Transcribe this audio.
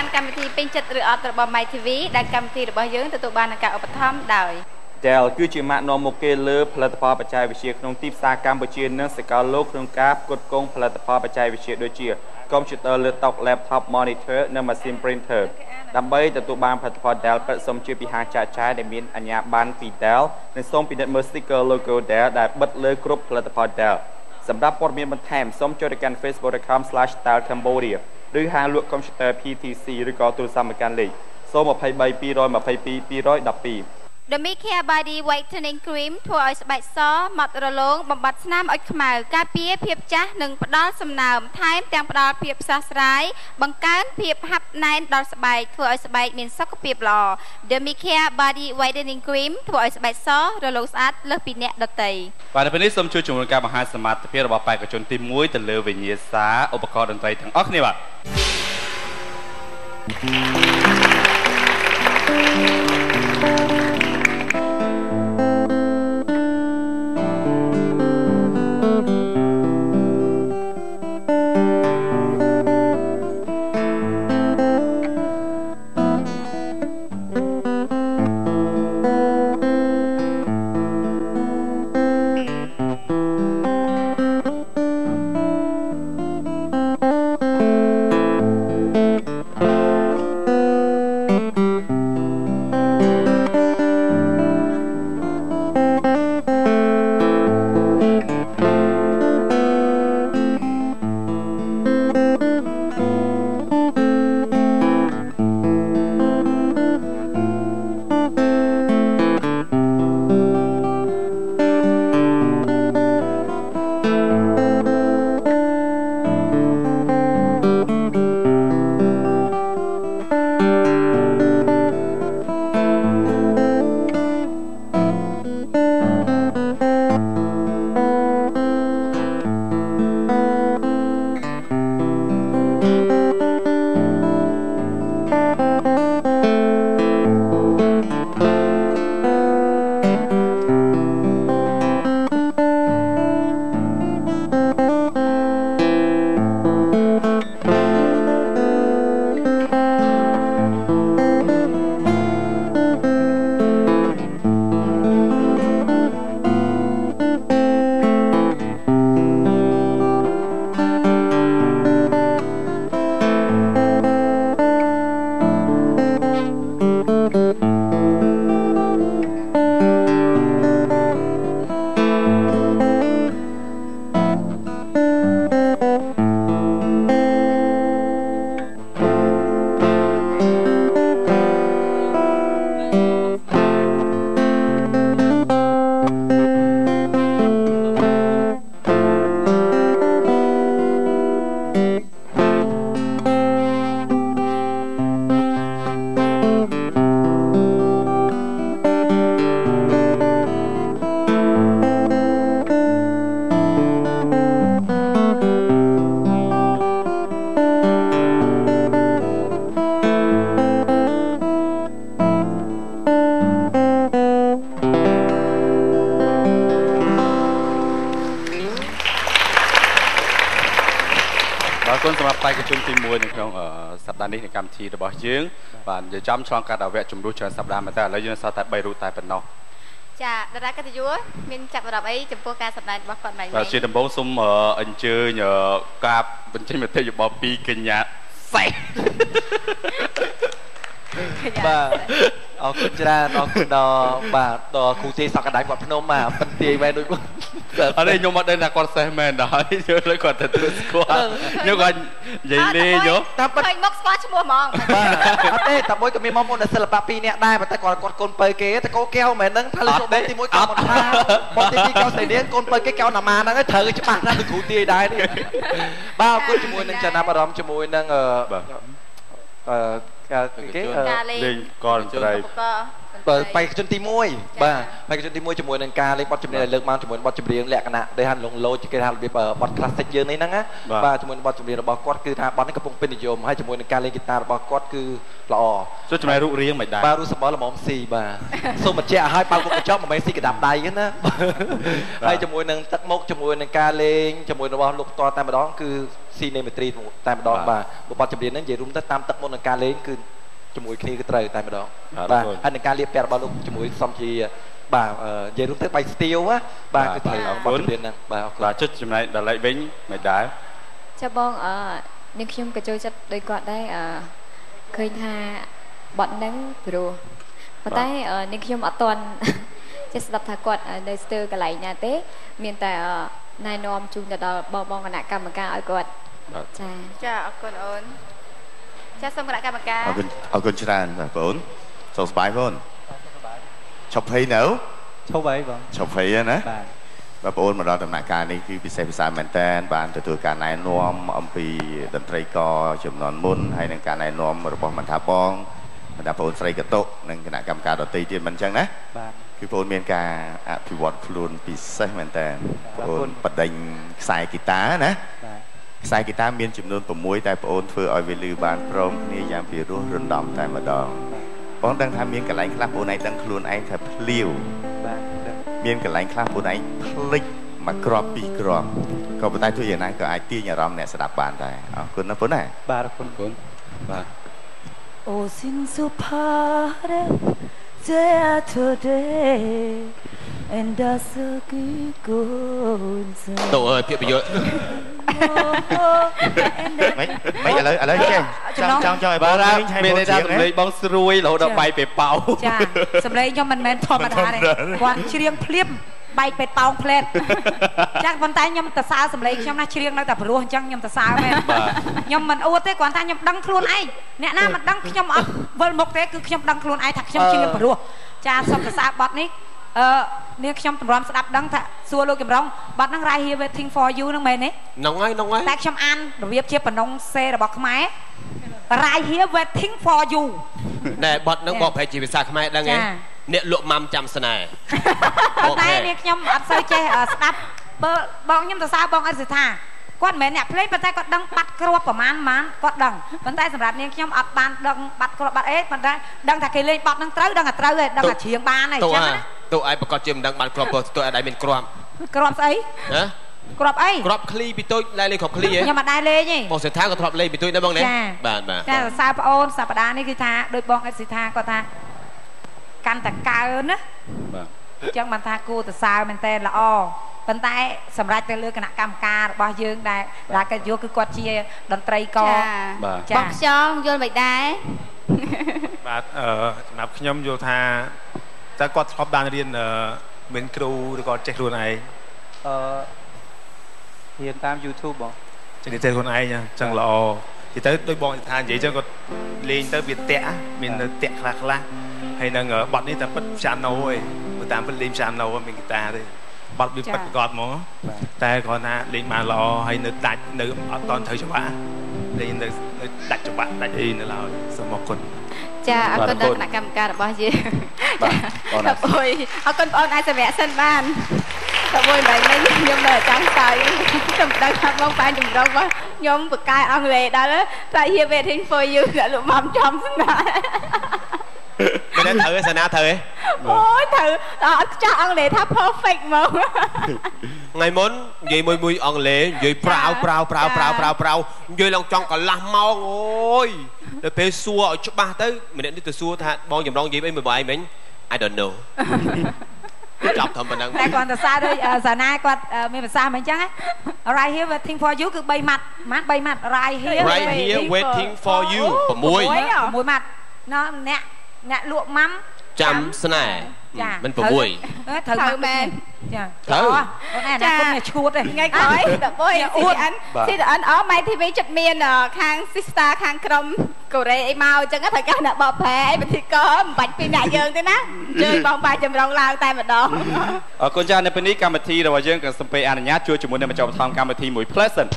បានកម្មវិធីពេញចិត្តឬអត់របស់ My TV ដែលកម្មវិធីរបស់យើងទទួលបានការឧបត្ថម្ភដោយ Dell គឺជាម៉ាកនាំមុខគេលើផលិតផលបច្ចេកវិទ្យាក្នុងទីផ្សារកម្ពុជានិងសកលលោកក្នុងការផ្គត់ផ្គង់ផលិតផលបច្ចេកវិទ្យាដូចជា Computer លើតុ Laptop Monitor និង Machine Printer ដើម្បីទទួលបានផលិតផល Dell ពិតសូមជួយពីហាងចាក់ចាយដែលមានអាជ្ញាប័ណ្ណពី Dell និងសូមពិនិត្យមើល sticker logo Dell ដែលបិទលើគ្រប់ផលិតផល Dell សម្រាប់ព័ត៌មានបន្ថែមសូមចូលទៅកាន់ facebook.com/dellcambodia ឬហាងលក់ Computer PTC ឬក៏ទូរស័ព្ទមកកាន់លេខ 023 222 212 Demicare Body Whitening Cream ធ្វើឲ្យស្បែកសម៉ត់រលោងបំបត្តិស្នាមអុចខ្មៅការពារភាពចាស់និងផ្ដល់សំណើមថែមទាំងផ្ដល់ភាពស្រស់ស្រាយបង្កើនភាពហាប់ណែនដល់ស្បែកធ្វើឲ្យស្បែកមានសុខភាពល្អ Demicare Body Whitening Cream ធ្វើឲ្យស្បែកសរលោងស្អាតលើសពីអ្នកដទៃបាទនៅពេលនេះសូមជួយជំរុញការបង្ហាញសមត្ថភាពរបស់បេក្ខជនទី1ទៅលើវិញ្ញាសាឧបករណ៍តន្ត្រីទាំងអស់គ្នាបាទគុណសម្រាប់បេក្ខជនទី1នៅក្នុងសប្តាហ៍នេះនៃកម្មវិធីរបស់យើងបាទនិយាយចំឆ្លងកាត់អវគ្គជំនួសច្រើនសប្តាហ៍មកតែឥឡូវយើងសល់តែ3រូបតែប៉ុណ្ណោះចាតារាកិត្តិយសមានចាប់អារម្មណ៍អីចំពោះការសម្ដែងរបស់គាត់បាទជាដំបូងសូមអញ្ជើញការបញ្ចេញមតិយោបល់ពីកញ្ញាសេះបាទអរគុណច្រើនអរគុណដល់បាទដល់គ្រូទាយសក្តានគាត់ភ្នំបាទពិនទាយមែនដូចគាត់អត់ទេខ្ញុំអត់ដឹងថាគាត់សេះមែនដល់យកលើគាត់ទៅធ្វើស្គាល់ខ្ញុំគាត់និយាយលេងយោតែឃើញមុខស្គាល់ឈ្មោះហ្មងបាទអត់ទេតែមួយក៏មានមកមុនសិល្បៈ2នាក់ដែរប៉ុន្តែគាត់កូនពៅគេតែកោកែវមិនមែនហ្នឹងថាលើចូលបងទី1កោមិនថាបងទី2កោស្រីនាងកូនពៅគេកោណាម៉ាហ្នឹងត្រូវច្បាស់ណាស់ដូចគ្រូទាយដែរនេះបាទអរគុណជាមួយនឹងចំណាប់អារម្មណ៍ជាមួយនឹងគេលេងកលត្រីត ไปจนទី1បាទไปจนទី1ជាមួយនឹងការលេងបទចម្រៀងលើកមកជាមួយបទចម្រៀងលក្ខណៈដែលហាន់លងលោចគេថារបៀបបទ classic យើងនេះហ្នឹងណាបាទជាមួយនឹងបទចម្រៀងរបស់គាត់គឺថាបទនេះកំពុងពេញនិយមហើយជាមួយនឹងការលេងហ្គីតារបស់គាត់គឺល្អចុះចំណែករូបរាងមិនដែរបាទរូបសម្បល់ល្មមស៊ីបាទសូមបញ្ជាក់ឲ្យបើគុកកញ្ចក់មិនមែនស៊ីកដាប់ដៃទេណាហើយជាមួយនឹងទឹកមុខជាមួយនឹងការលេងជាមួយរបស់លោកផ្ទាល់តែម្ដងគឺស៊ីនេមេត្រីតែម្ដងបាទបទចម្រៀងហ្នឹងនិយាយរួមទៅតាមទឹកមុខនឹងការលេងគឺជាមួយគ្នាគឺត្រូវតែម្ដងបាទហើយនឹងការលាបពាក់របស់លោកជាមួយសំជាបាទនិយាយរួមទៅ3ស្ទៀវណាបាទគឺត្រូវបទចម្រៀងហ្នឹងបាទអរគុណបាទចុចចំណែកដល់ឡែកវិញមិនដែរចាបងនាងខ្ញុំក៏ចូលចិត្តដោយគាត់ដែរឃើញថាបទហ្នឹងព្រោះប៉ុន្តែនាងខ្ញុំអត់ទាន់ចេះស្ដាប់ថាគាត់នៅស្ទើរកន្លែងណាទេមានតែណែនាំជូនទៅដល់បងគណៈកម្មការឲ្យគាត់ចាអរគុណអូនចាសូមគណៈកម្មការអរគុណច្រើនបាទបងអូនសូមស្បាយបងឈប់ភ័យនៅឈប់អីបងឈប់ភ័យណាបាទបងអូនមកដល់ដំណាក់កាលនេះគឺពិសេសពិសាមែនតើបានទទួលការណែនាំអំពីតន្ត្រីករចំនួនមុនហើយនឹងការណែនាំរបស់មិនថាបងមិនថាបងអូនស្រីកតុនិងគណៈកម្មការដទៃទៀតមិនអញ្ចឹងណាបាទគឺបងអូនមានការអភិវឌ្ឍខ្លួនពិសេសមែនតើបងអូនបដិញខ្សែហ្គីតាណាខ្សែហ្គីតាមានចំនួន6តែបងអូនធ្វើឲ្យវាលឺបានព្រមគ្នាយ៉ាងពីរោះរណ្ដំតែម្ដងបងដឹងថាមានកន្លែងខ្លះបងអូនឯងដឹងខ្លួនឯងថាភ្លាវបាទមានកន្លែងខ្លះបងអូនឯងភ្លេចមួយគ្រាប់ពីរគ្រាប់ក៏ប៉ុន្តែទោះយ៉ាងណាក៏អាចទាញអារម្មណ៍អ្នកស្ដាប់បានដែរអរគុណណាបងណាបាទអរគុណបងបាទអូសិនសុផារ៉េtoday and that's a good តើអើយភាពយន្តមិនឥឡូវចេះចង់ឲ្យបងមានន័យថាសម្លេងបងស្រួយរហូតដល់បែកពេលប៉ោចាសម្លេងខ្ញុំមិនមែនធម្មតាទេគាត់ច្រៀងភ្លាមបែកពេលប៉ោងផ្លែតចាប៉ុន្តែខ្ញុំទៅសើសម្លេងខ្ញុំណាច្រៀងនៅតែព្រោះអញ្ចឹងខ្ញុំទៅសើមែនខ្ញុំមិនអួតទេគ្រាន់តែខ្ញុំដឹងខ្លួនឯងអ្នកណាមិនដឹងខ្ញុំអត់វិលមុខទេគឺខ្ញុំដឹងខ្លួនឯងថាខ្ញុំច្រៀងព្រោះចាសូមទៅសើបទនេះនាងខ្ញុំតម្រាំស្ដាប់ដឹងថាសួរលោកចម្រុងបទហ្នឹង Right Here Waiting for You ហ្នឹងមែនទេហ្នឹងហើយតែខ្ញុំអានរបៀបជាបំណងសេរបស់ខ្មែរ Right Here Waiting for You ណែបទហ្នឹងបកប្រែជាភាសាខ្មែរដឹងទេអ្នកលក់ម៉ាំចាំស្នេហ៍តែនាងខ្ញុំអត់សូវចេះស្ដាប់បើបងខ្ញុំទៅសើបងអត់សិថាគាត់មិនមែនអ្នកភ្លេងប៉ុន្តែគាត់ដឹងបាត់គ្រាប់ប្រមាណគាត់ដឹងប៉ុន្តែសម្រាប់នាងខ្ញុំអត់បានដឹងបាត់គ្រាប់បាត់អីប៉ុន្តែដឹងថាគេលេងបទហ្នឹងត្រូវដឹងថាត្រូវឯងដឹងថាច្រៀងបានឯងចឹងណាតើឯងប្រកាសជាមិនដឹងបានគ្រាប់តើឯងមានគ្រាប់ស្អីហ៎គ្រាប់អីគ្រាប់ឃ្លីពីតូចលេងគ្រាប់ឃ្លីហ៎ខ្ញុំអត់ដែរលេងទេបងសិដ្ឋាក៏ធ្លាប់លេងពីតូចដែរបងណាបាទចាសើប្អូនសប្តាហ៍នេះគឺថាដោយបងអិតសិដ្ឋាគាត់ថាកាន់តែកើណាបាទអញ្ចឹងបានថាគួរទៅសើមែនតើល្អប៉ុន្តែសម្រាប់ទៅលើគណៈកម្មការរបស់យើងដែលគេយកគឺគាត់ជាតន្ត្រីករចាបងខ្យងយល់មិនដែរបាទសម្រាប់ខ្ញុំយល់ថាតើគាត់ធ្លាប់បានរៀនមានគ្រូឬក៏ចេះខ្លួនឯងរៀនតាម YouTube បងចេះទៅខ្លួនឯងអញ្ចឹងល្អនិយាយទៅដូចបងថានិយាយចឹងគាត់លេងទៅវាតាក់មាននៅតាក់ខ្លះហើយនឹងបទនេះតែពិត piano ឯងតាមពិតលេង piano មានហ្គីតាទេបទវាពិតប្រកបហ្មងតែគ្រាន់តែលេងបានល្អហើយនៅដាច់នៅអត់តន់ត្រូវច្បាស់លេងនៅដាច់ច្បាស់ដាច់អីនៅឡើយសូមអរគុណចាអរគុណដល់គណៈកម្មការរបស់យើងបាទអូយអរគុណបងអាចសម្រាប់សិនបានតែមួយបែបនេះខ្ញុំនៅចង់ស្ដាយខ្ញុំដឹងថាបងប៉ែនចម្រុងរបស់ខ្ញុំបកកាយអង់គ្លេសដល់តែ Here Waiting for You អ្នកលោកម៉ាំចំស្នាមិនត្រូវទេសាណាត្រូវទេអូយត្រូវអត់ចាស់អង់គ្លេសថា perfect ហ្មងថ្ងៃមុននិយាយមួយអង់គ្លេសនិយាយប្រាវនិយាយឡើងចង់កន្លះម៉ោងអូយដល់ពេលសួរឲ្យច្បាស់ទៅម្នាក់នេះទៅសួរថាបងចម្រងនិយាយអីមួយបាយមិញ I don't know ចាប់ធំប៉ុណ្ណឹងតែគាត់ទៅសារដូចសាណាគាត់មានភាសាមិនអញ្ចឹង Right Here Waiting for You គឺ3ម៉ាត់3ម៉ាត់ Right Here Waiting for You 6ម៉ាត់ណ៎អ្នកលក់ម៉ាំចាំស្នេហ៍មិន6ត្រូវមែនចាត្រូវអូនឯណាគុំឈួតទេថ្ងៃក្រោយ11 CTN អម៉ៃ TV ចិត្តមានខាង sister ខាងក្រុមកូរ៉េអីមកអញ្ចឹងត្រូវការអ្នកបកប្រែអីពិធីករមិនបាច់ពីអ្នកយើងទេណាអញ្ជើញបងប៉ាចម្រុងឡើងតែម្ដងអរគុណចាស់នៅពេលនេះកម្មវិធីរបស់យើងក៏សូមអនុញ្ញាតជួយជាមួយនឹងបញ្ចប់កម្មវិធីមួយ Pleasant